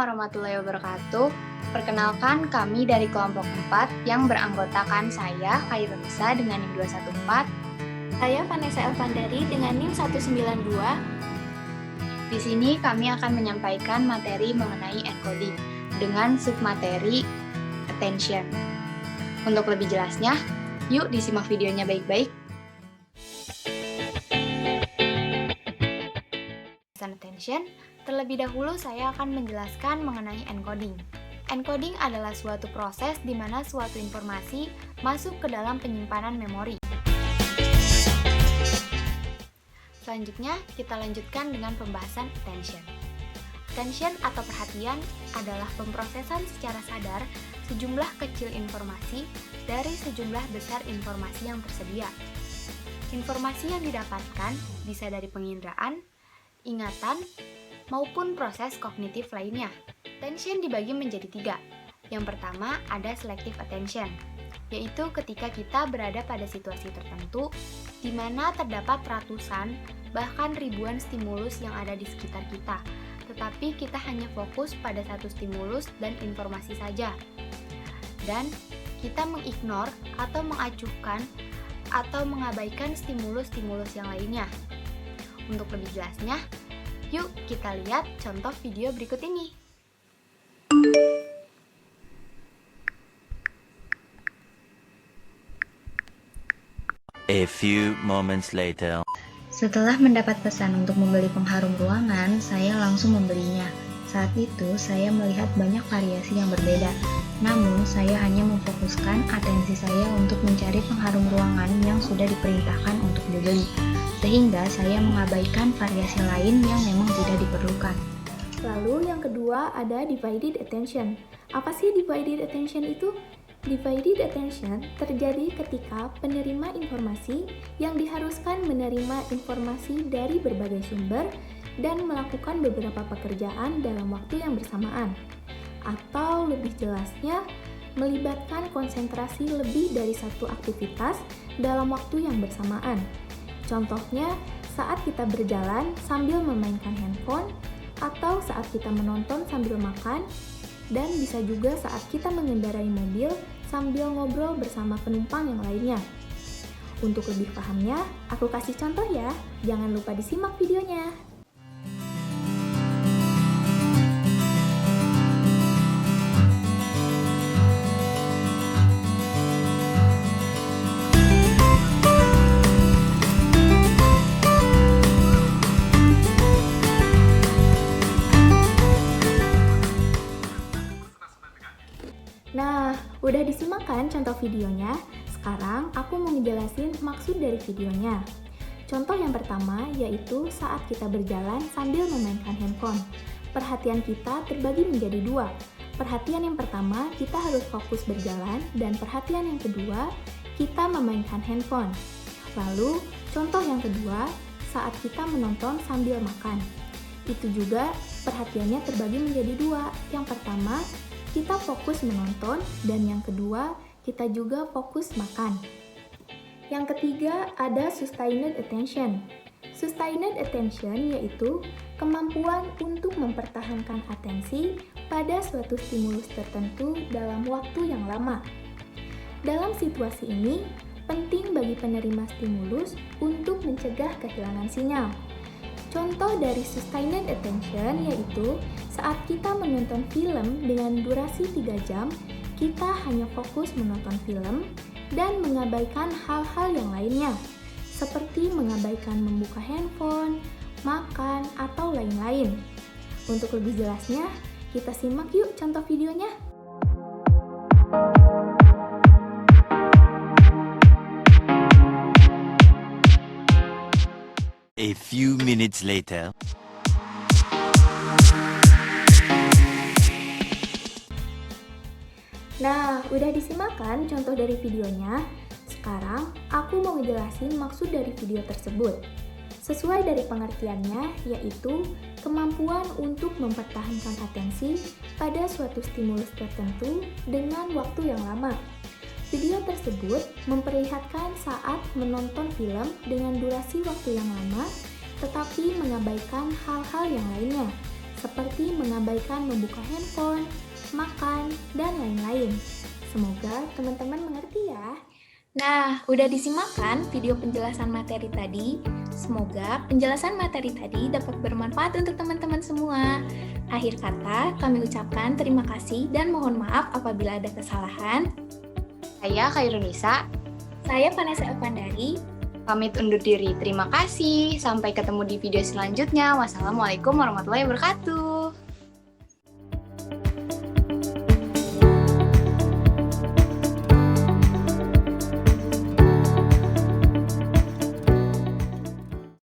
warahmatullahi wabarakatuh. Perkenalkan, kami dari kelompok 4 yang beranggotakan saya, Khairunisa dengan NIM 214. Saya Vanessa Elvandari dengan NIM 192. Di sini kami akan menyampaikan materi mengenai encoding dengan submateri attention. Untuk lebih jelasnya, yuk disimak videonya baik-baik. Attention, terlebih dahulu saya akan menjelaskan mengenai encoding. Encoding adalah suatu proses di mana suatu informasi masuk ke dalam penyimpanan memori. Selanjutnya, kita lanjutkan dengan pembahasan attention. Attention atau perhatian adalah pemrosesan secara sadar sejumlah kecil informasi dari sejumlah besar informasi yang tersedia. Informasi yang didapatkan bisa dari penginderaan, ingatan, maupun proses kognitif lainnya. Attention dibagi menjadi 3. Yang pertama ada selective attention, yaitu ketika kita berada pada situasi tertentu di mana terdapat ratusan bahkan ribuan stimulus yang ada di sekitar kita, tetapi kita hanya fokus pada satu stimulus dan informasi saja. Dan kita mengignore atau mengacuhkan atau mengabaikan stimulus-stimulus yang lainnya. Untuk lebih jelasnya, yuk kita lihat contoh video berikut ini. A few moments later. Setelah mendapat pesan untuk membeli pengharum ruangan, saya langsung membelinya. Saat itu, saya melihat banyak variasi yang berbeda. Namun, saya hanya memfokuskan atensi saya untuk mencari pengharum ruangan yang sudah diperintahkan untuk dibeli, sehingga saya mengabaikan variasi lain yang memang tidak diperlukan. Lalu yang kedua ada divided attention. Apa sih divided attention itu? Divided attention terjadi ketika penerima informasi yang diharuskan menerima informasi dari berbagai sumber dan melakukan beberapa pekerjaan dalam waktu yang bersamaan. Atau lebih jelasnya, melibatkan konsentrasi lebih dari satu aktivitas dalam waktu yang bersamaan. Contohnya, saat kita berjalan sambil memainkan handphone, atau saat kita menonton sambil makan, dan bisa juga saat kita mengendarai mobil sambil ngobrol bersama penumpang yang lainnya. Untuk lebih pahamnya, aku kasih contoh ya. Jangan lupa disimak videonya. Nah, udah disimak kan contoh videonya? Sekarang aku mau ngejelasin maksud dari videonya. Contoh yang pertama yaitu saat kita berjalan sambil memainkan handphone. Perhatian kita terbagi menjadi 2. Perhatian yang pertama kita harus fokus berjalan dan perhatian yang kedua kita memainkan handphone. Lalu, contoh yang kedua saat kita menonton sambil makan. Itu juga perhatiannya terbagi menjadi 2. Yang pertama, kita fokus menonton, dan yang kedua, kita juga fokus makan. Yang ketiga, ada sustained attention. Sustained attention yaitu kemampuan untuk mempertahankan atensi pada suatu stimulus tertentu dalam waktu yang lama. Dalam situasi ini, penting bagi penerima stimulus untuk mencegah kehilangan sinyal. Contoh dari sustained attention yaitu saat kita menonton film dengan durasi 3 jam, kita hanya fokus menonton film dan mengabaikan hal-hal yang lainnya, seperti mengabaikan membuka handphone, makan, atau lain-lain. Untuk lebih jelasnya, kita simak yuk contoh videonya. A few minutes later. Nah, udah disimak kan contoh dari videonya? Sekarang, aku mau ngejelasin maksud dari video tersebut. Sesuai dari pengertiannya, yaitu kemampuan untuk mempertahankan atensi pada suatu stimulus tertentu dengan waktu yang lama. Video tersebut memperlihatkan saat menonton film dengan durasi waktu yang lama, tetapi mengabaikan hal-hal yang lainnya, seperti mengabaikan membuka handphone, makan, dan lain-lain. Semoga teman-teman mengerti ya. Nah, udah disimakkan video penjelasan materi tadi? Semoga penjelasan materi tadi dapat bermanfaat untuk teman-teman semua. Akhir kata, kami ucapkan terima kasih dan mohon maaf apabila ada kesalahan. Saya Khairunisa. Saya Vanessa Evandari. Pamit undur diri. Terima kasih. Sampai ketemu di video selanjutnya. Wassalamualaikum warahmatullahi wabarakatuh.